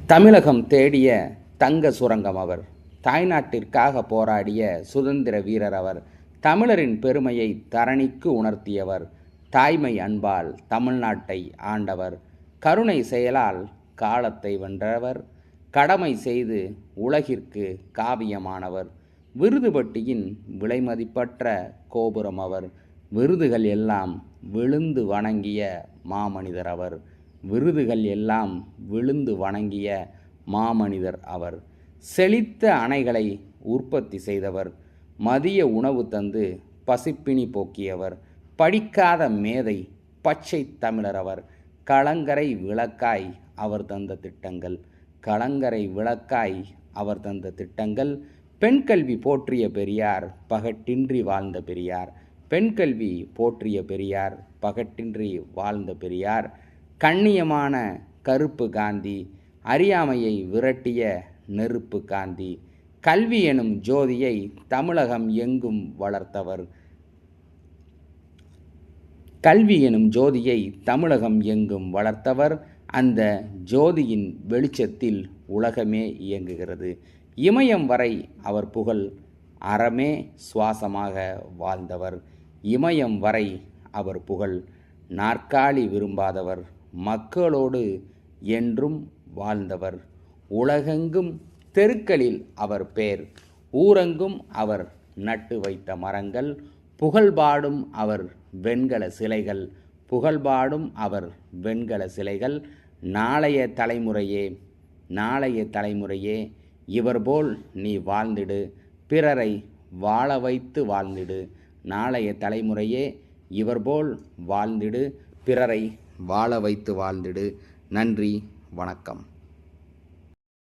தமிழகம் தேடிய தங்க சுரங்கம் அவர். தாய்நாட்டிற்காக போராடிய சுதந்திர வீரர் அவர். தமிழரின் பெருமையை தரணிக்கு உணர்த்தியவர். தாய்மை அன்பால் தமிழ்நாட்டை ஆண்டவர். கருணை செயலால் காலத்தை வென்றவர். கடமை செய்து உலகிற்கு காவியமானவர். விருதுபட்டியின் விலைமதிப்பற்ற கோபுரம் அவர். விருதுகள் எல்லாம் விழுந்து வணங்கிய மாமனிதர் அவர். விருதுகள் எல்லாம் விழுந்து வணங்கிய மாமனிதர் அவர். செழித்த அணைகளை உற்பத்தி செய்தவர். மதிய உணவு தந்து பசிப்பினி போக்கியவர். படிக்காத மேதை பச்சை தமிழர் அவர். கலங்கரை விளக்காய் அவர் தந்த திட்டங்கள். கலங்கரை விளக்காய் அவர் தந்த திட்டங்கள். பெண் கல்வி போற்றிய பெரியார் பகட்டின்றி வாழ்ந்த பெரியார். பெண் கல்வி போற்றிய பெரியார் பகட்டின்றி வாழ்ந்த பெரியார். கண்ணியமான கருப்பு காந்தி. அறியாமையை விரட்டிய நெருப்பு காந்தி. கல்வி எனும் ஜோதியை தமிழகம் எங்கும் வளர்த்தவர். கல்வி எனும் ஜோதியை தமிழகம் எங்கும் வளர்த்தவர். அந்த ஜோதியின் வெளிச்சத்தில் உலகமே இயங்குகிறது. இமயம் வரை அவர் புகழ். அறமே சுவாசமாக வாழ்ந்தவர். இமயம் வரை அவர் புகழ். நாற்காலி விரும்பாதவர். மக்களோடு என்றும் வாழ்ந்தவர். உலகெங்கும் தெருக்களில் அவர் பேர். ஊரெங்கும் அவர் நட்டு வைத்த மரங்கள். புகழ்பாடும் அவர் வெண்கல சிலைகள். புகழ்பாடும் அவர் வெண்கல சிலைகள். நாளைய தலைமுறையே இவர்போல் நீ வாழ்ந்திடு. பிறரை வாழ வைத்து வாழ்ந்திடு. நாளைய தலைமுறையே இவர்போல் வாழ்ந்திடு. பிறரை வாழ வைத்து வாழ்ந்திடு. நன்றி, வணக்கம்.